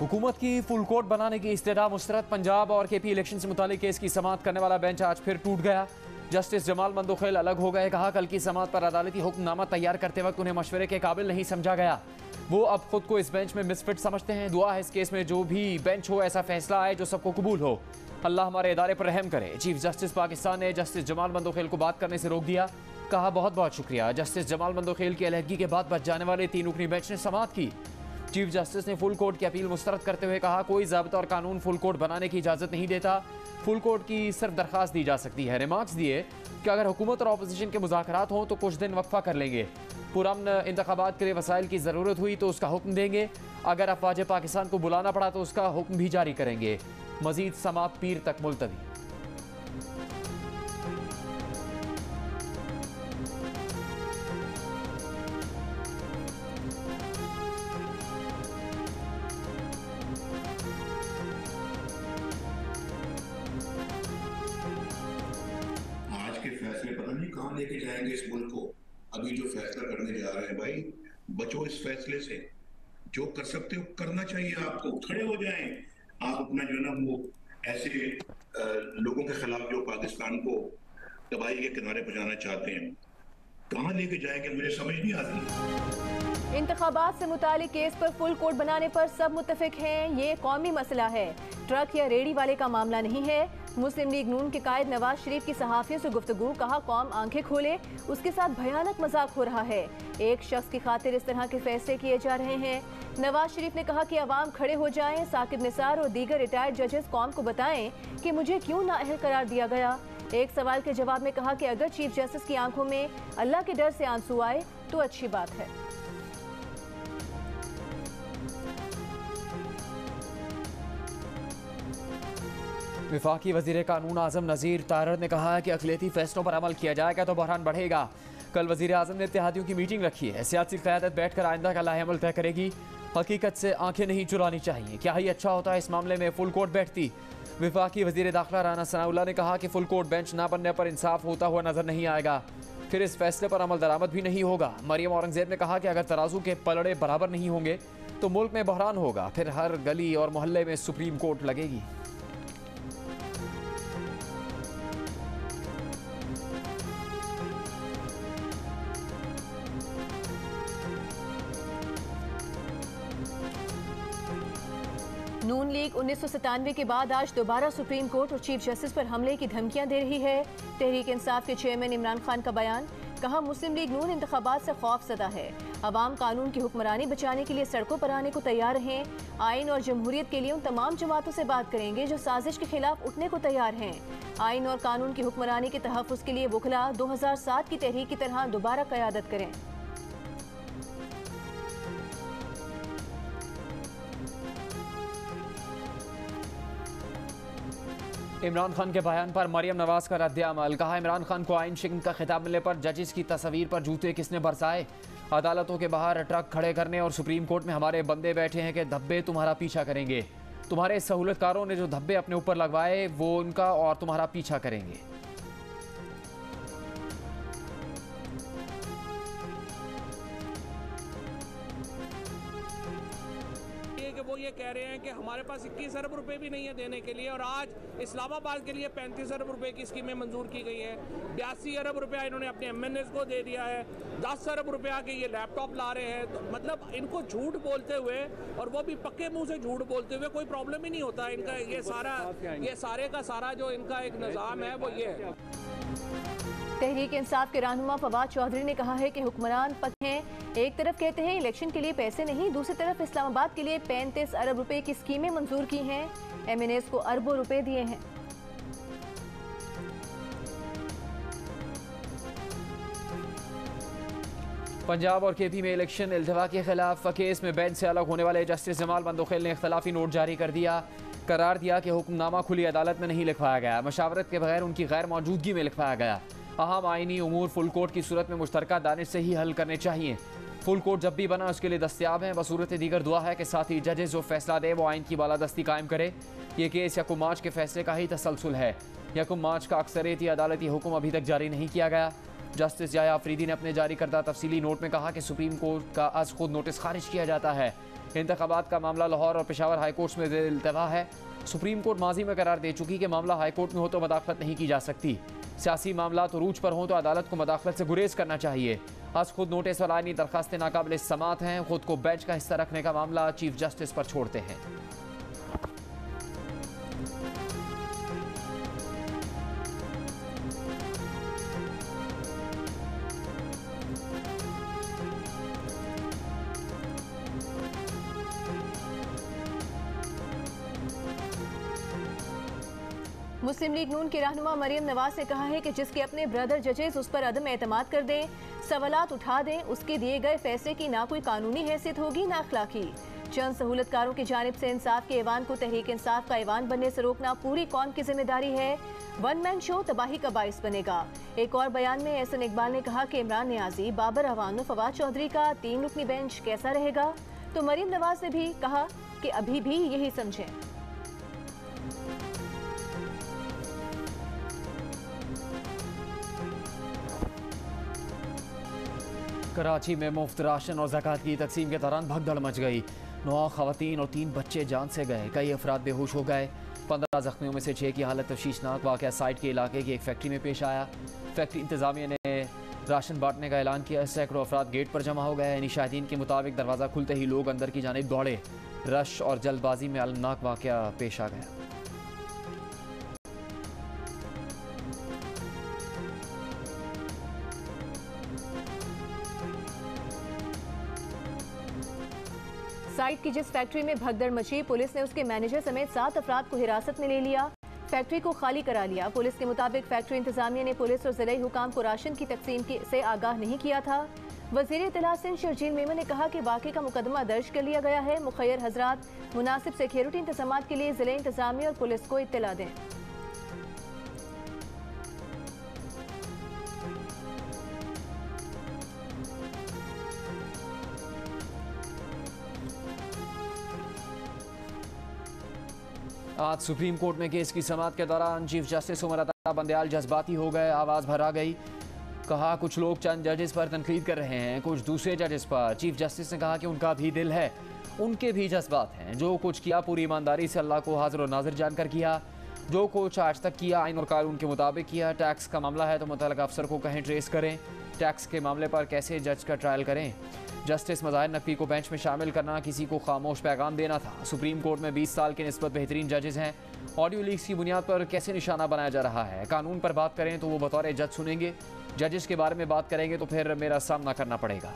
हुकूमत की full court बनाने की इस्तदा मुस्तरद। पंजाब और केपी इलेक्शन से मुतालिक केस की समाअत करने वाला बेंच आज फिर टूट गया। जस्टिस जमाल मंदोखेल अलग हो गए। कहा कल की समाअत पर अदालती हुक्मनामा तैयार करते वक्त उन्हें मशवरे के काबिल नहीं समझा गया। वो अब खुद को इस बेंच में मिसफिट समझते हैं। दुआ है इस केस में जो भी बेंच हो ऐसा फैसला आए जो सबको कबूल हो। अल्लाह हमारे इदारे पर रहम करे। चीफ जस्टिस पाकिस्तान ने जस्टिस जमाल मंदोखेल को बात करने से रोक दिया। कहा बहुत बहुत शुक्रिया। जस्टिस जमाल मंदोखेल की अलहदगी के बाद बच जाने वाले 3 रुकनी बेंच ने समाअत की। चीफ जस्टिस ने फुल कोर्ट की अपील मुस्तरद करते हुए कहा कोई ज़ाब्ता और कानून फुल कोर्ट बनाने की इजाज़त नहीं देता। फुल कोर्ट की सिर्फ दरख्वास्त दी जा सकती है। रिमार्क्स दिए कि अगर हुकूमत और अपोजिशन के मुज़ाकरात हों तो कुछ दिन वक्फा कर लेंगे। पुरअमन इंतखाबात के लिए वसाइल की ज़रूरत हुई तो उसका हुक्म देंगे। अगर अफवाज पाकिस्तान को बुलाना पड़ा तो उसका हुक्म भी जारी करेंगे। मजीद समाअत पीर तक मुलतवी। के फैसले पता नहीं कहां लेके जाएंगे इस मुल्क को। अभी जो फैसला करने जा रहे हैं भाई, बचो इस फैसले से। जो कर सकते हो करना चाहिए, आपको खड़े हो जाएं। आप अपना जो है ना वो ऐसे लोगों के खिलाफ जो पाकिस्तान को तबाही के किनारे पहुंचाना चाहते हैं, कहां लेके जाएंगे मुझे समझ नहीं आती। इंतखाबात से मुतालिक केस पर फुल कोर्ट बनाने पर सब मुत्तफिक हैं। ये कौमी मसला है, ट्रक या रेडी वाले का मामला नहीं है। मुस्लिम लीग नून के कायद नवाज शरीफ की सहाफियों से गुफ्तगू। कहा कौम आंखें खोले, उसके साथ भयानक मजाक हो रहा है। एक शख्स की खातिर इस तरह के फैसले किए जा रहे हैं। नवाज शरीफ ने कहा कि अवाम खड़े हो जाएं। साकिब निसार और दीगर रिटायर्ड जजेस कौम को बताएं कि मुझे क्यों नाअहल करार दिया गया। एक सवाल के जवाब में कहा कि अगर चीफ जस्टिस की आंखों में अल्लाह के डर से आंसू आए तो अच्छी बात है। वफाकी वज़ीर कानून आज़म नज़ीर तारड़ ने कहा है कि अक़लियती फैसलों पर अमल किया जाएगा तो बहरान बढ़ेगा। कल वज़ीर आज़म ने इत्तेहादियों की मीटिंग रखी है। सियासी क़यादत बैठकर आइंदा का लाहेअमल तय करेगी। हकीकत से आंखें नहीं चुरानी चाहिए। क्या ही अच्छा होता है इस मामले में फुल कोर्ट बैठती। वफाकी वज़ीर दाखिला राना सनाउल्लाह ने कहा कि फुल कोर्ट बेंच ना बनने पर इंसाफ होता हुआ नजर नहीं आएगा, फिर इस फैसले पर अमल दरामद भी नहीं होगा। मरियम औरंगज़ेब ने कहा कि अगर तराजू के पलड़े बराबर नहीं होंगे तो मुल्क में बहरान होगा, फिर हर गली और मोहल्ले में सुप्रीम कोर्ट लगेगी। नून लीग 1997 के बाद आज दोबारा सुप्रीम कोर्ट और चीफ जस्टिस पर हमले की धमकियां दे रही है। तहरीक इंसाफ के चेयरमैन इमरान खान का बयान। कहा मुस्लिम लीग नून इंतखाबात से खौफजदा है। अवाम कानून की हुक्मरानी बचाने के लिए सड़कों पर आने को तैयार हैं। आइन और जमहूरियत के लिए उन तमाम जमातों से बात करेंगे जो साजिश के खिलाफ उठने को तैयार हैं। आइन और कानून की हुक्मरानी के तहफ़्फ़ुज़ के लिए वुकला 2007 की तहरीक की तरह दोबारा क़यादत करें। इमरान खान के बयान पर मरियम नवाज का रद्द-ए-अमल। कहा इमरान खान को आइन शिकन का खिताब मिलने पर जजिस की तस्वीर पर जूते किसने बरसाए। अदालतों के बाहर ट्रक खड़े करने और सुप्रीम कोर्ट में हमारे बंदे बैठे हैं कि धब्बे तुम्हारा पीछा करेंगे। तुम्हारे सहूलतकारों ने जो धब्बे अपने ऊपर लगवाए वो उनका और तुम्हारा पीछा करेंगे। वो ये कह रहे हैं कि हमारे पास 21 अरब रुपए भी नहीं है देने के लिए, और आज इस्लामाबाद के लिए 35 अरब रुपए की स्कीमें मंजूर की गई हैं। 82 अरब रुपया इन्होंने अपने MNAs को दे दिया है। 10 अरब रुपया के ये लैपटॉप ला रहे हैं। तो मतलब इनको झूठ बोलते हुए, और वो भी पक्के मुंह से झूठ बोलते हुए कोई प्रॉब्लम ही नहीं होता इनका। ये सारे का सारा जो इनका एक निज़ाम है वो ये है। तहरीक इंसाफ के रहनुमा फवाद चौधरी ने कहा है कि हुक्मरान पक हैं। एक तरफ कहते हैं इलेक्शन के लिए पैसे नहीं, दूसरी तरफ इस्लामाबाद के लिए 35 अरब रुपए की स्कीमें मंजूर की हैं। MNAs को अरबों रुपए दिए हैं। पंजाब और केपी में इलेक्शन इल्तवा के खिलाफ केस में बेंच से अलग होने वाले जस्टिस जमाल मंदोखेल ने इख्तलाफी नोट जारी कर दिया। करार दिया कि हुक्मनामा खुली अदालत में नहीं लिखवाया गया, मशावरत के बगैर उनकी गैर मौजूदगी में लिखवाया गया। अहम आइनी उमूर फुल कोर्ट की सूरत में मुश्तरका दानिश से ही हल करने चाहिए। फुल कोर्ट जब भी बना उसके लिए दस्तियाब हैं। बसूरत दीगर दुआ है कि साथ ही जजेस जो फैसला दे वो आइन की बालादस्ती कायम करे। ये केस यकुम मार्च के फैसले का ही तसलसल है। यकुम मार्च का अक्सरियती अदालती हुक्म अभी तक जारी नहीं किया गया। जस्टिस याह्या अफरीदी ने अपने जारी करदा तफसीली नोट में कहा कि सुप्रीम कोर्ट का आज खुद नोटिस खारिज किया जाता है। इंतखाबात का मामला लाहौर और पेशावर हाई कोर्ट्स में इल्तवा है। सुप्रीम कोर्ट माजी में करार दे चुकी कि मामला हाई कोर्ट में हो तो मदाखलत नहीं की जा सकती। सियासी मामला तो रूज पर हो तो अदालत को मदाखलत से गुरेज करना चाहिए। आज खुद नोटिस और आईनी दरखास्तें नाकाबिल समात हैं। खुद को बेंच का हिस्सा रखने का मामला चीफ जस्टिस पर छोड़ते हैं। मुस्लिम लीग नून के रहनुमा मरियम नवाज ने कहा है कि जिसके अपने ब्रदर जजेस उस पर अदम एतमाद कर दें, सवालात उठा दें, उसके दिए गए फैसले की ना कोई कानूनी हैसियत होगी ना अखलाकी। चंद सहूलतकारों की जानिब से इंसाफ के ऐवान को तहरीक इंसाफ का ऐवान बनने से रोकना पूरी कौम की जिम्मेदारी है। वन मैन शो तबाही का बाइस बनेगा। एक और बयान में एहसन इकबाल ने कहा कि इमरान नियाजी, बाबर अवान और फवाद चौधरी का 3 रुकनी बेंच कैसा रहेगा, तो मरियम नवाज ने भी कहा कि अभी भी यही समझें। कराची में मुफ्त राशन और ज़कात की तकसीम के दौरान भगदड़ मच गई। 9 खवातीन और 3 बच्चे जान से गए, कई अफराद बेहोश हो गए। 15 जख्मियों में से 6 की हालत तशवीशनाक। वाक़या साइट के इलाके की एक फैक्ट्री में पेश आया। फैक्ट्री इंतजामिया ने राशन बांटने का ऐलान किया। सैकड़ों अफराद गेट पर जमा हो गए। शाहिदीन के मुताबिक दरवाज़ा खुलते ही लोग अंदर की जानिब दौड़े। रश और जल्दबाजी में अलमनाक वाक़या पेश आ गया। साइट की जिस फैक्ट्री में भगदड़ मची, पुलिस ने उसके मैनेजर समेत 7 अफराद को हिरासत में ले लिया। फैक्ट्री को खाली करा लिया। पुलिस के मुताबिक फैक्ट्री इंतजामिया ने पुलिस और जिले हुकाम को राशन की तकसीम से आगाह नहीं किया था। वज़ीर इत्तला सिंध शर्जील मेमन ने कहा कि वाक़े का मुकदमा दर्ज कर लिया गया है। मुखय्यर हजरात मुनासिब सिक्योरिटी इंतजामात के लिए जिले इंतजामिया और पुलिस को इत्तला दें। आज सुप्रीम कोर्ट में केस की समाअत के दौरान चीफ जस्टिस उमर अता बंदयाल जज्बाती हो गए। आवाज़ भरा गई। कहा कुछ लोग चंद जजेस पर तनकीद कर रहे हैं, कुछ दूसरे जजेस पर। चीफ जस्टिस ने कहा कि उनका भी दिल है, उनके भी जज्बात हैं। जो कुछ किया पूरी ईमानदारी से अल्लाह को हाजिर और नाजिर जानकर किया। जो कुछ आज तक किया आइन और कानून के मुताबिक किया। टैक्स का मामला है तो मुतल्लिका अफसर को कहें ट्रेस करें। टैक्स के मामले पर कैसे जज का ट्रायल करें। जस्टिस मज़ाहिर नकवी को बेंच में शामिल करना किसी को खामोश पैगाम देना था। सुप्रीम कोर्ट में 20 साल के निस्बत बेहतरीन जजेस हैं। ऑडियो लीक्स की बुनियाद पर कैसे निशाना बनाया जा रहा है। कानून पर बात करें तो वो बतौर जज सुनेंगे, जजेस के बारे में बात करेंगे तो फिर मेरा सामना करना पड़ेगा।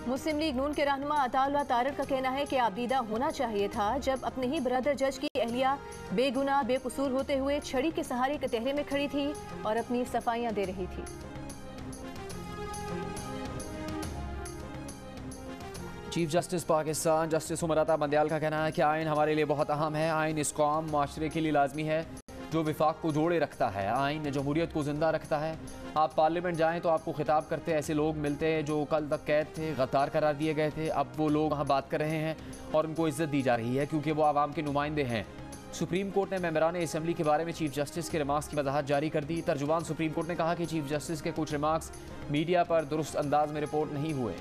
मुस्लिम लीग नून के रहनुमा अताउल्लाह तारिक का कहना है कि आबदीदा होना चाहिए था जब अपने ही ब्रदर जज की अहलिया बेगुनाह बेकसूर होते हुए छड़ी के सहारे कटहरे में खड़ी थी और अपनी सफाइयां दे रही थी। Chief justice Pakistan justice Umar Ata Bandial का कहना है कि आइन हमारे लिए बहुत अहम है। आइन इस कौम माशरे के लिए लाजमी है जो विफाक को जोड़े रखता है। आइन जमहूरियत को जिंदा रखता है। आप पार्लियामेंट जाएं तो आपको खिताब करते ऐसे लोग मिलते हैं जो कल तक कैद थे, गद्दार करार दिए गए थे। अब वो लोग वहाँ बात कर रहे हैं और उनको इज्जत दी जा रही है क्योंकि वो आवाम के नुमाइंदे हैं। सुप्रीम कोर्ट ने मेंबरान असम्बली के बारे में चीफ जस्टिस के रिमार्क्स की वजाहत जारी कर दी। तर्जुमान सुप्रीम कोर्ट ने कहा कि चीफ जस्टिस के कुछ रिमार्क्स मीडिया पर दुरुस्त अंदाज में रिपोर्ट नहीं हुए।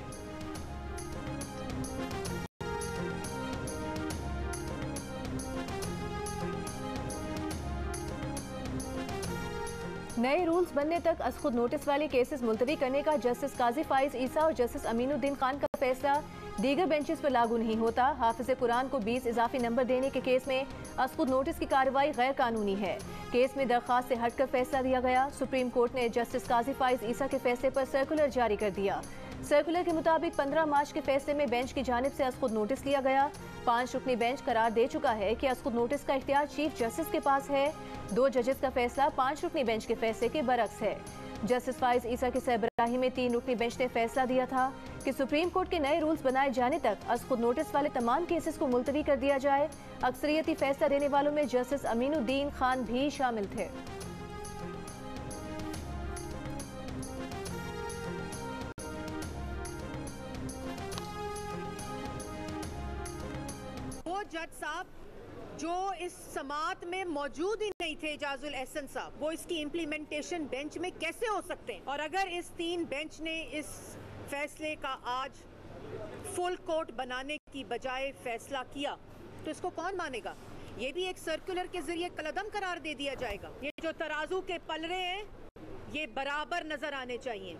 नए रूल्स बनने तक अज खुद नोटिस वाले केसेस मुलतवी करने का जस्टिस काजी फाइज ईसा और जस्टिस अमीनुद्दीन खान का फैसला दीगर बेंचेस पर लागू नहीं होता। हाफिज कुरान को 20 इजाफी नंबर देने के केस में अज खुद नोटिस की कार्रवाई गैर कानूनी है। केस में दरख्वास्त से हटकर फैसला दिया गया। सुप्रीम कोर्ट ने जस्टिस काजी फाइज ईसा के फैसले पर सर्कुलर जारी कर दिया। सर्कुलर के मुताबिक 15 मार्च के फैसले में बेंच की जानिब से अज खुद नोटिस लिया गया। 5 रुकनी बेंच करार दे चुका है कि अज खुद नोटिस का इख्तियार चीफ जस्टिस के पास है। 2 जजेस का फैसला 5 रुकनी बेंच के फैसले के बरक्स है। जस्टिस फाइज ईसा की सरबराही में 3 रुकनी बेंच ने फैसला दिया था कि सुप्रीम कोर्ट के नए रूल्स बनाए जाने तक अज खुद नोटिस वाले तमाम केसेस को मुलतवी कर दिया जाए। अक्सरियती फैसला देने वालों में जस्टिस अमीनुद्दीन खान भी शामिल थे। साहब जो इस समात में मौजूद ही नहीं थे, एजाजुल एहसन साहब, वो इसकी इम्प्लीमेंटेशन बेंच में कैसे हो सकते हैं? और अगर इस 3 बेंच ने इस फैसले का आज फुल कोर्ट बनाने की बजाय फैसला किया तो इसको कौन मानेगा? ये भी एक सर्कुलर के जरिए कलदम करार दे दिया जाएगा। ये जो तराजू के पलड़े हैं ये बराबर नजर आने चाहिए।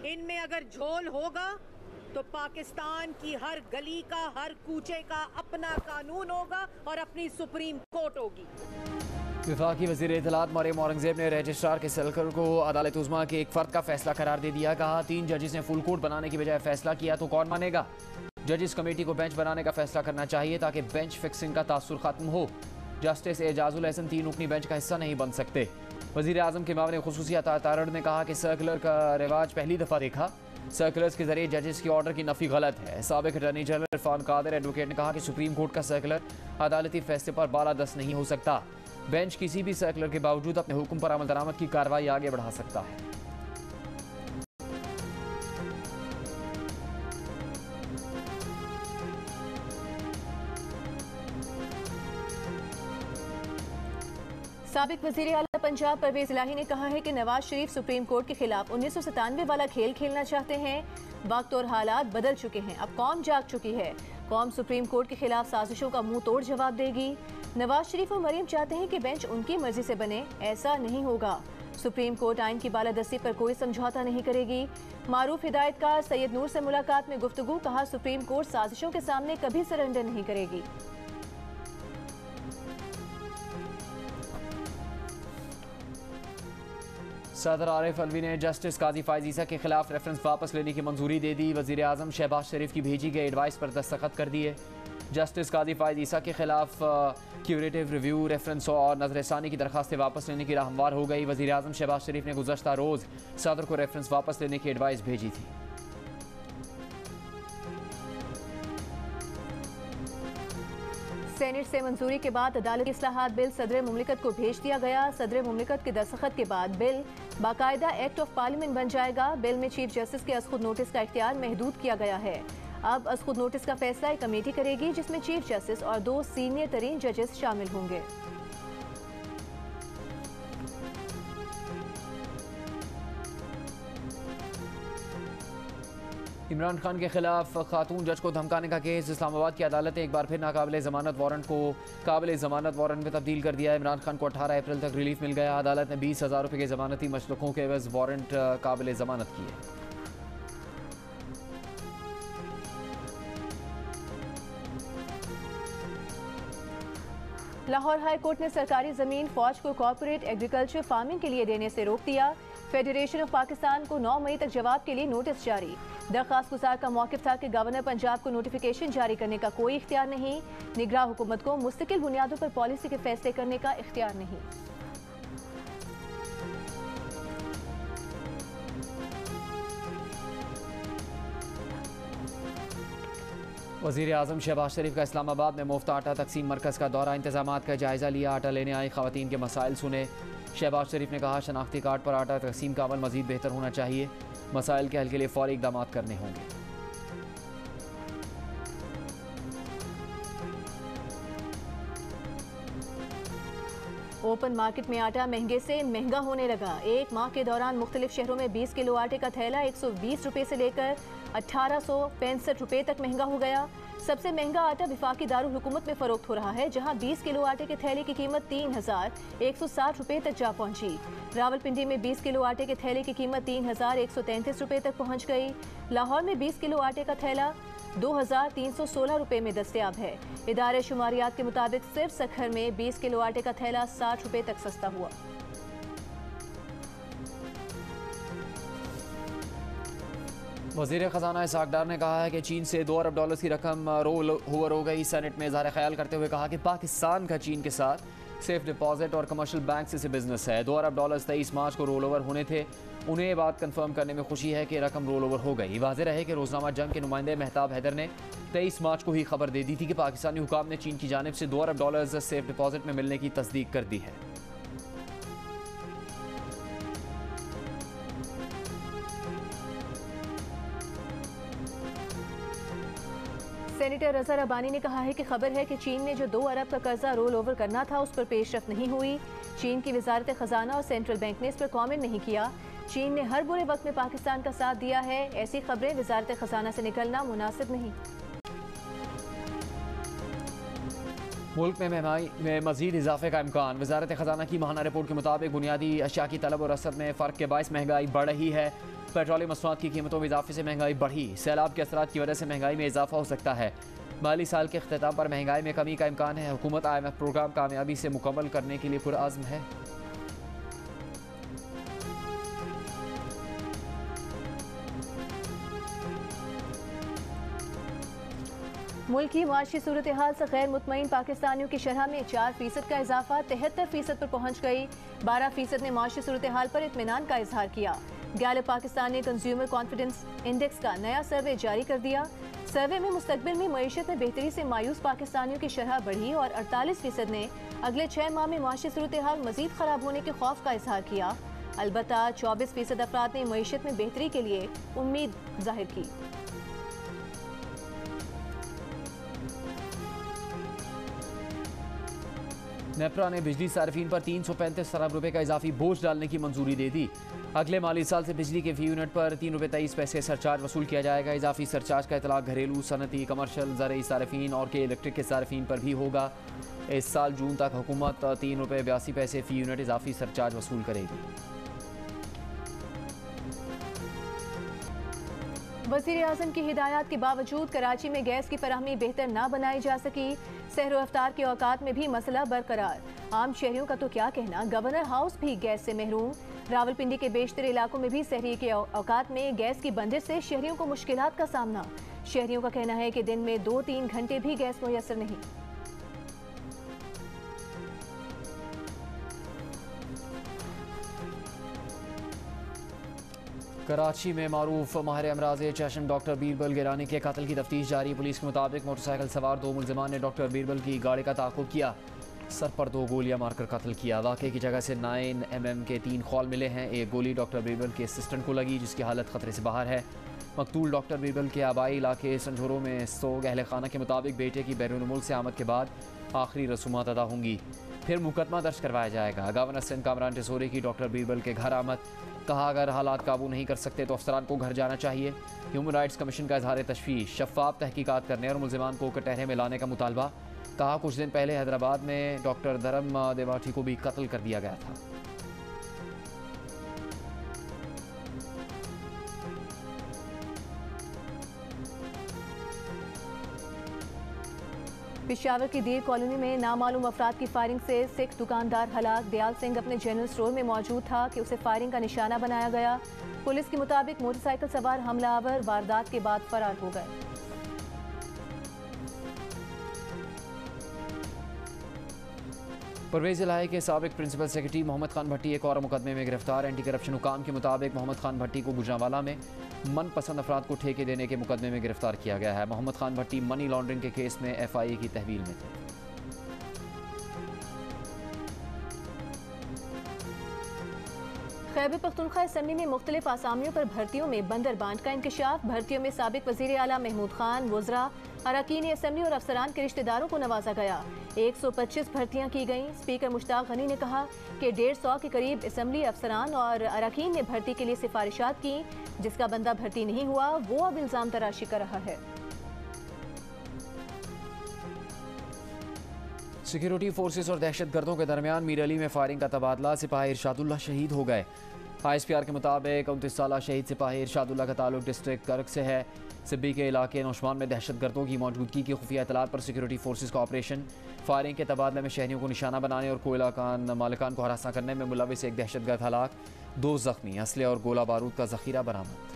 इनमें अगर झोल होगा तो पाकिस्तान की हर गली का, हर कूचे का अपना कानून होगा और अपनी सुप्रीम कोर्ट होगी। वफाकी वज़ीर इत्तलात मरियम औरंगज़ेब ने रजिस्ट्रार के सर्कल को अदालत उज़्मा के एक फ़र्द का फैसला करार दे दिया। कहा 3 जजेस ने फुल कोर्ट बनाने की बजाय फैसला किया तो कौन मानेगा? जजेस कमेटी को बेंच बनाने का फैसला करना चाहिए ताकि बेंच फिक्सिंग का तासुर खत्म हो। जस्टिस एजाजुल एहसन 3 रुकनी बेंच का हिस्सा नहीं बन सकते। वज़ीर आज़म के मामले खुसूसी अता तारड़ ने कहा कि सर्कुलर का रिवाज पहली दफ़ा देखा। सर्कुलर्स के जरिए जजेस की ऑर्डर की नफी गलत है। साबिक attorney general Irfan Qadir advocate ने कहा कि सुप्रीम कोर्ट का सर्कुलर अदालती फैसले पर बालादस्त नहीं हो सकता। बेंच किसी भी सर्कुलर के बावजूद अपने हुक्म पर अमल दरामद की कार्रवाई आगे बढ़ा सकता है। साबिक वज़ीर आला पंजाब परवेज इलाही ने कहा है कि नवाज शरीफ सुप्रीम कोर्ट के खिलाफ 1997 वाला खेल खेलना चाहते हैं। वक्त और हालात बदल चुके हैं, अब कौम जाग चुकी है। कौम सुप्रीम कोर्ट के खिलाफ साजिशों का मुंह तोड़ जवाब देगी। नवाज शरीफ और मरीम चाहते हैं कि बेंच उनकी मर्जी से बने, ऐसा नहीं होगा। सुप्रीम कोर्ट आइन की बालादस्ती पर कोई समझौता नहीं करेगी। मारूफ हिदायतकार सैयद नूर से मुलाकात में गुफ्तगू, कहा सुप्रीम कोर्ट साजिशों के सामने कभी सरेंडर नहीं करेगी। सदर आरिफ अलवी ने जस्टिस काजी फायज ईसा के खिलाफ रेफरेंस वापस लेने की मंजूरी दे दी। वज़ीर आज़म शहबाज शरीफ की भेजी गई एडवाइस पर दस्तखत कर दिए। जस्टिस काजी फायज ईसा के खिलाफ क्यूरेटिव रिव्यू, रेफरेंस और नजरसानी की दरखास्तें वापस लेने की राह हमवार हो गई। वज़ीर आज़म शहबाज शरीफ ने गुज़श्ता रोज़ सदर को रेफरेंस वापस लेने की एडवाइस भेजी थी। सेनेट से मंजूरी के बाद अदालती इस्लाहात बिल सदर मुमलिकत को भेज दिया गया। सदर मुमलिकत के दस्तखत के बाद बिल बाकायदा एक्ट ऑफ पार्लियामेंट बन जाएगा। बिल में चीफ जस्टिस के अज़खुद नोटिस का इख्तियार महदूद किया गया है। अब अज़खुद नोटिस का फैसला एक कमेटी करेगी जिसमें चीफ जस्टिस और 2 सीनियर तरीन जजेस शामिल होंगे। इमरान खान के खिलाफ खातून जज को धमकाने का केस, इस्लामाबाद की अदालत ने एक बार फिर नाकाबिले ज़मानत वारंट को काबिले ज़मानत वारंट में तब्दील कर दिया है। इमरान खान को 18 अप्रैल तक रिलीफ मिल गया। अदालत ने 20,000 रुपये के ज़मानती मशरकों के एवज़ वारंट काबिले ज़मानत किए। लाहौर हाई कोर्ट ने सरकारी जमीन फौज को कॉर्पोरेट एग्रीकल्चर फार्मिंग के लिए देने से रोक दिया। फेडरेशन ऑफ पाकिस्तान को 9 मई तक जवाब के लिए नोटिस जारी। दरख्वास्त गुजार का मौक़िफ़ था कि गवर्नर पंजाब को नोटिफिकेशन जारी करने का कोई इख्तियार नहीं। निगरान हुकूमत को मुस्तकिल बुनियादों पर पॉलिसी के फैसले करने का इख्तियार नहीं। वज़ीर आज़म शहबाज शरीफ का इस्लामाबाद में मुफ्त आटा तकसीम मरकज़ का दौरा, इंतजामात का जायज़ा लिया। आटा लेने आई ख़वातीन के मसाइल सुने। शहबाज शरीफ ने कहा शनाख्ती कार्ड पर आटा तकसीम का अमल मज़ीद बेहतर होना चाहिए। मसाइल के हल के लिए फ़ौरी इक़दाम करने होंगे। ओपन मार्केट में आटा महंगे से महंगा होने लगा। एक माह के दौरान मुख्तलिफ शहरों में 20 किलो आटे का थैला 120 रुपये से लेकर 1865 रुपये तक महंगा हो गया। सबसे महंगा आटा विफाकी दारुल हुकूमत में फरोख्त हो रहा है, जहां 20 किलो आटे के थैले की कीमत 3,160 रुपये तक जा पहुंची। रावलपिंडी में 20 किलो आटे के थैले की कीमत 3,133 रुपये तक पहुंच गई। लाहौर में 20 किलो आटे का थैला 2,316 रुपये में दस्तयाब है। इदारे शुमारियात के मुताबिक सिर्फ सखर में 20 किलो आटे का थैला 60 रुपये तक सस्ता हुआ। वज़ीर ख़जाना इसहाक़ डार ने कहा है कि चीन से $2 अरब की रकम रोल ओवर हो गई। सेनेट में इज़हार ख्याल करते हुए कहा कि पाकिस्तान का चीन के साथ सेफ डिपॉजिट और कमर्शियल बैंक से बिजनेस है। $2 अरब 23 मार्च को रोल ओवर होने थे। उन्हें ये बात कंफर्म करने में खुशी है कि रकम रोल ओवर हो गई। वाज़ेह रहे कि रोज़नामा जंग के नुमाइंदे मेहताब हैदर ने 23 मार्च को ही खबर दे दी थी कि पाकिस्तानी हुकाम ने चीन की जानिब से $2 अरब सेफ डिपॉजिट में मिलने की तस्दीक कर दी है। सेनेट सेनेटर रजा रब्बानी ने कहा है कि खबर है कि चीन ने जो 2 अरब का कर्जा रोल ओवर करना था उस पर पेशरफ नहीं हुई। चीन की वजारत खजाना और सेंट्रल बैंक ने इस पर कॉमेंट नहीं किया। चीन ने हर बुरे वक्त में पाकिस्तान का साथ दिया है। ऐसी खबरें वजारत खजाना से निकलना मुनासिब नहीं। मुल्क में महंगाई में मजीद इजाफे का इम्कान। वजारत खजाना की माहाना रिपोर्ट के मुताबिक बुनियादी अशिया की तलब और रसद में फ़र्क के बायस महंगाई बढ़ रही है। पेट्रोलियम मसनूआत की कीमतों में इजाफे से महंगाई बढ़ी। सैलाब के असरात की वजह से महंगाई में इजाफा हो सकता है। माली साल के अख्ताम पर महंगाई में कमी का इम्कान है। हुकूमत IMF प्रोग्राम कामयाबी से मुकम्मल करने के लिए पुरअज़्म है। मुल्क की मुआशी सूरत हाल से गैर मुतमईन पाकिस्तानियों की शरह में 4% का इजाफा 73% पर पहुँच गई। 12% ने मुआशी सूरत हाल पर इत्मीनान का इजहार किया। गैलप पाकिस्तान ने कंज्यूमर कॉन्फिडेंस इंडेक्स का नया सर्वे जारी कर दिया। सर्वे में मुस्तकबिल में मईशत में बेहतरी से मायूस पाकिस्तानियों की शरह बढ़ी और 48% ने अगले 6 माह में मुआशी सूरत हाल मजीद खराब होने के खौफ का इजहार किया। अलबत्ता 24% अफराद ने मईशत में बेहतरी के लिए उम्मीद जाहिर की। नेपरा ने बिजली सार्फिन पर 335 अरब रुपए का इजाफी बोझ डालने की मंजूरी दे दी। अगले माली साल से बिजली के फी यूनिट पर 3 रुपये 23 पैसे सरचार्ज वसूल किया जाएगा। इजाफी सरचार्ज का इतलाक घरेलू, सनती, कमर्शल, ज़रई सार्फिन और के इलेक्ट्रिक के सार्फिन पर भी होगा। इस साल जून तक हुकूमत 3 रुपये 82 पैसे फी यूनिट इजाफी सरचार्ज वसूल करेगी। वज़ीर आज़म की हिदायत के बावजूद कराची में गैस की फराहमी बेहतर ना बनाई जा सकी। सहर व अफ्तार के औकात में भी मसला बरकरार। आम शहरियों का तो क्या कहना, गवर्नर हाउस भी गैस से महरूम। रावलपिंडी के बेशतर इलाकों में भी सहरी के औकात में गैस की बंदिश से शहरियों को मुश्किलात का सामना। शहरियों का कहना है कि दिन में 2-3 घंटे भी गैस मुयस्सर नहीं। कराची में मारूफ माहिर अमराज चशम डॉक्टर बीरबल गिलानी के कत्ल की तफ्तीश जारी। पुलिस के मुताबिक मोटरसाइकिल सवार 2 मुलजिमान ने डॉक्टर बीरबल की गाड़ी का ताक़ुब किया, सर पर 2 गोलियां मारकर कत्ल किया। वाक़े की जगह से 9 mm के 3 खौल मिले हैं। एक गोली डॉक्टर बीरबल के असिस्टेंट को लगी, जिसकी हालत खतरे से बाहर है। मकतूल डॉक्टर बीरबल के आबाई इलाके संझोरों में सोग अहल खाना के मुताबिक बेटे की बैरून मुल्क से आमद के बाद आखिरी रसूमात अदा होंगी, फिर मुकदमा दर्ज करवाया जाएगा। गवर्नर सिंध कामरान टिसोरी की डॉक्टर बीरबल के घर आमद। कहा, अगर हालात काबू नहीं कर सकते तो अफसरान को घर जाना चाहिए। ह्यूमन राइट्स कमीशन का इजहार तशवीश, शफाफ तहकीकात करने और मुलजिमान को कटहरे में लाने का मुतालबा। कहा, कुछ दिन पहले हैदराबाद में डॉक्टर धर्म देवाठी को भी कत्ल कर दिया गया था। पेशावर की दीर कॉलोनी में नामालूम अफराद की फायरिंग से सिख दुकानदार हलाक। दयाल सिंह अपने जनरल स्टोर में मौजूद था कि उसे फायरिंग का निशाना बनाया गया। पुलिस के मुताबिक मोटरसाइकिल सवार हमलावर वारदात के बाद फरार हो गए। परवेज इलाही के साबिक प्रिंसिपल सेक्रेटरी मोहम्मद खान भट्टी एक और मुकदमे में गिरफ्तार। एंटी करप्शन हुकाम के मुताबिक मोहम्मद खान भट्टी को गुजरांवाला में मनपसंद अफराद को ठेके देने के मुकदमे में गिरफ्तार किया गया है। मोहम्मद खान भट्टी मनी लॉन्ड्रिंग के केस में FIA की तहवील में थे। खैबर पख्तूनख्वा असेंबली में मुख्तलिफ आसामियों पर भर्तियों में बंदरबांट का इंकशाफ। भर्तियों में साबिक वजीर आला महमूद खान, वज़रा, अरकान असेंबली और अफसरान के रिश्तेदारों को नवाजा गया। 125 भर्तियां की गईं। स्पीकर मुश्ताक गनी ने कहा कि 150 के करीब असेंबली अफसरान और अरकान ने भर्ती के लिए सिफारिशात की। जिसका बंदा भर्ती नहीं हुआ वो अब इल्जाम तराशी कर रहा है। सिक्योरिटी फोर्सेस और दहशतगर्दों के दरमियान मीर अली में फायरिंग का तबादला। सिपाही इरशादुल्लाह शहीद हो गए। ISPR के मुताबिक 29 साला शहीद सिपाही इरशादुल्लाह का ताल्लुक डिस्ट्रिक्ट कर्क से है। सिब्बी के इलाके नौशवान में दहशतगर्दों की मौजूदगी की खुफिया इतलात पर सिक्योरिटी फोर्सेस का ऑपरेशन। फायरिंग के तबादले में शहरियों को निशाना बनाने और कोयला कान मालिकान को हरासा करने में मुलविस एक दहशतगर्द हलाक, 2 जख्मी। असले और गोला बारूद का जखीरा बरामद।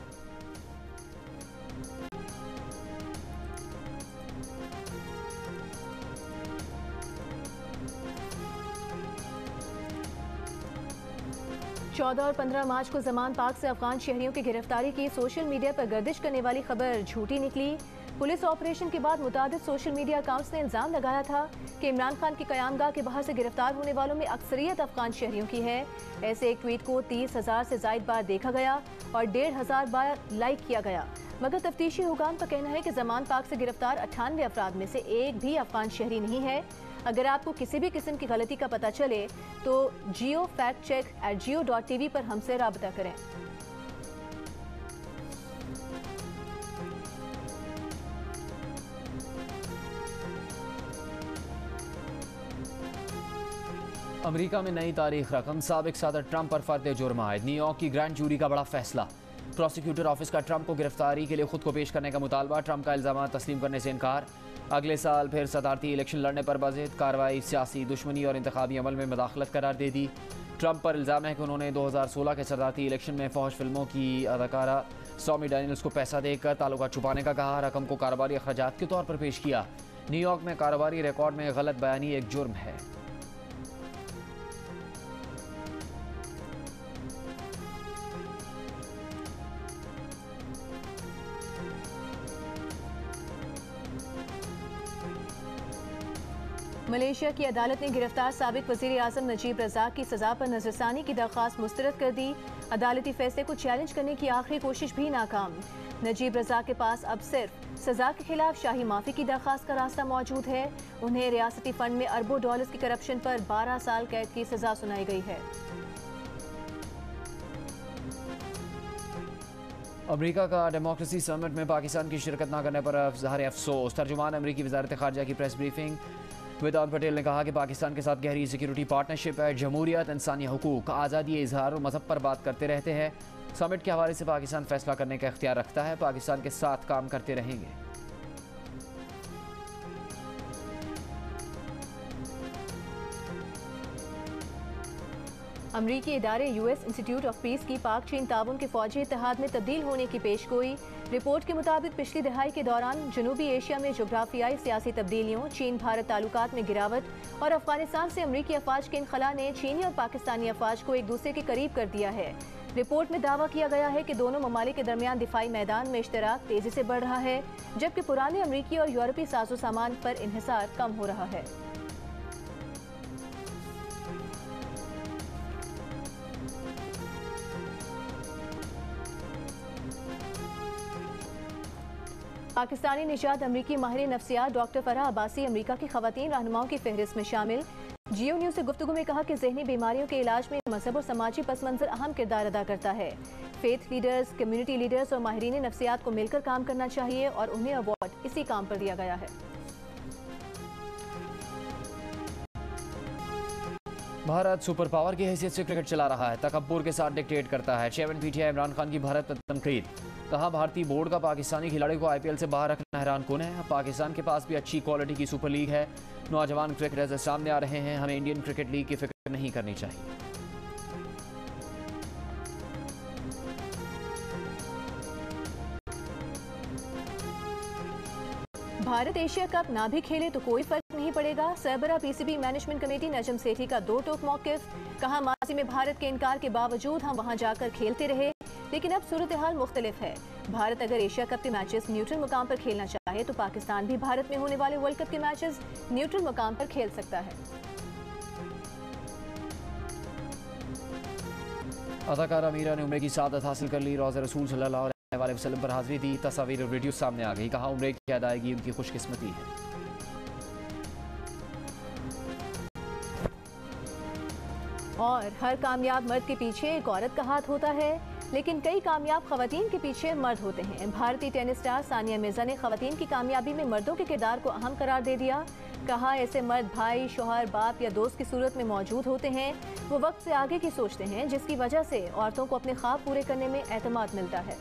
चौदह और 15 मार्च को जमान पाक से अफगान शहरियों की गिरफ्तारी की सोशल मीडिया पर गर्दिश करने वाली खबर झूठी निकली। पुलिस ऑपरेशन के बाद मुतादिद सोशल मीडिया अकाउंट्स ने इल्जाम लगाया था कि इमरान खान की क़यामगाह के बाहर से गिरफ्तार होने वालों में अक्सरियत अफगान शहरियों की है। ऐसे एक ट्वीट को 30,000 से ज़ायद बार देखा गया और 1,500 बार लाइक किया गया। मगर तफ्तीशी हुकाम का कहना है कि जमान पाक से गिरफ्तार 98 अफराद में से एक भी अफगान शहरी नहीं है। अगर आपको किसी भी किस्म की गलती का पता चले तो geo-fact-check@geo.tv पर हमसे राबता करें। अमेरिका में नई तारीख रकम, साबिक सदर ट्रंप पर फर्द जुर्म आयद। न्यूयॉर्क की ग्रैंड जूरी का बड़ा फैसला। प्रोसिक्यूटर ऑफिस का ट्रंप को गिरफ्तारी के लिए खुद को पेश करने का मुतालबा। ट्रंप का इल्जाम तस्लीम करने से इनकार। अगले साल फिर सदारती इलेक्शन लड़ने पर बज़िद कार्रवाई सियासी दुश्मनी और इंतखाबी अमल में मदाखलत करार दे दी। ट्रंप पर इल्ज़ाम है कि उन्होंने 2016 के सदारती इलेक्शन में फौज फिल्मों की अदाकारा स्टॉर्मी डैनियल्स को पैसा देकर ताल्लुकात छुपाने का कहा। रकम को कारोबारी अखराजात के तौर पर पेश किया। न्यूयॉर्क में कारोबारी रिकॉर्ड में गलत बयानी एक जुर्म है। मलेशिया की अदालत ने गिरफ्तार साबिक वज़ीर आज़म नजीब रज़ाक की सजा पर नजरसानी की दरख्वास्त मुस्तरद कर दी। अदालती फैसले को चैलेंज करने की आखिरी कोशिश भी नाकाम। नजीब रज़ाक के पास अब सिर्फ सजा के खिलाफ शाही माफी की दरख्वास्त का रास्ता मौजूद है। उन्हें रियासती फंड में अरबों डॉलर्स की करप्शन पर 12 साल कैद की सजा सुनाई गई है। अमेरिका का डेमोक्रेसी समिट में पाकिस्तान की शिरकत न करने पर इज़हार अफसोस। तर्जुमान अमेरिकी वज़ारत ख़ारजा की प्रेस ब्रीफिंग। वेदांत पटेल ने कहा कि पाकिस्तान के साथ गहरी सिक्योरिटी पार्टनरशिप है। जमहूरियत, इंसानी हकूक, आज़ादी इजहार और मजहब पर बात करते रहते हैं। समिट के हवाले से पाकिस्तान फैसला करने का इख्तियार रखता है। पाकिस्तान के साथ काम करते रहेंगे। अमरीकी इदारे यूएस इंस्टीट्यूट ऑफ पीस की पाक चीन ताउन के फौजी इत्तेहाद में तब्दील होने की पेशगोई। रिपोर्ट के मुताबिक पिछली दहाई के दौरान जनूबी एशिया में जोग्राफियाई सियासी तब्दीलियों, चीन भारत ताल्लुकात में गिरावट और अफगानिस्तान से अमरीकी अफवाज के इनखला ने चीनी और पाकिस्तानी अफवाज को एक दूसरे के करीब कर दिया है। रिपोर्ट में दावा किया गया है कि दोनों ममालिक के दरमियान दिफाई मैदान में इश्तराक तेजी से बढ़ रहा है, जबकि पुराने अमरीकी और यूरोपीय साजो सामान पर इन्हिसार कम हो रहा है। पाकिस्तानी निजात अमरीकी माहिर नफ्सियात डॉक्टर फराह अब्बासी अमरीका की खवातीन रहनुमाओं की फहरिस्त में शामिल। जियो न्यूज़ से गुफ्तगू में कहा कि जहनी बीमारियों के इलाज में मजहब और समाजी पस मंजर अहम किरदार अदा करता है। फेथ लीडर्स, कम्युनिटी लीडर्स और माहिरीन नफ्सियात को मिलकर काम करना चाहिए और उन्हें अवार्ड इसी काम पर दिया गया है। भारत सुपर पावर की हैसियत से क्रिकेट चला रहा है, तकब्बुर के साथ डिक्टेट करता है। चेयरमैन पीटीआई इमरान खान की भारत पर तनकीद। कहा भारतीय बोर्ड का पाकिस्तानी खिलाड़ी को आईपीएल से बाहर रखना हैरान कुन है। पाकिस्तान के पास भी अच्छी क्वालिटी की सुपर लीग है। नौजवान क्रिकेटर्स सामने आ रहे हैं। हमें इंडियन क्रिकेट लीग की फिक्र नहीं करनी चाहिए। भारत एशिया कप ना भी खेले तो कोई फर्क नहीं पड़ेगा। सरबरा PCB management committee Najam Sethi का दो टोक मौकिफ। कहा माजी में भारत के इनकार के बावजूद हम वहां जाकर खेलते रहे, लेकिन अब सूरत हाल मुख्तलिफ है। भारत अगर एशिया कप के मैचेस न्यूट्रल मुकाम पर खेलना चाहे तो पाकिस्तान भी भारत में होने वाले वर्ल्ड कप के मैचेस न्यूट्रल मुकाम पर खेल सकता है। अदाकारा मीरा ने उम्र की सादत हासिल कर ली। रोज़े रसूल सल्लल्लाहु अलैहि वसल्लम पर हाजिरी दी। तस्वीर और वीडियो सामने आ गई। कहा उम्र की अदायगी उनकी खुशकिस्मती है। और हर कामयाब मर्द के पीछे एक औरत का हाथ होता है, लेकिन कई कामयाब खवातीन के पीछे मर्द होते हैं। भारतीय टेनिस स्टार सानिया मिर्जा ने खवातीन की कामयाबी में मर्दों के किरदार को अहम करार दे दिया। कहा ऐसे मर्द भाई, शौहर, बाप या दोस्त की सूरत में मौजूद होते हैं। वो वक्त से आगे की सोचते हैं, जिसकी वजह से औरतों को अपने ख्वाब पूरे करने में एतमाद मिलता है।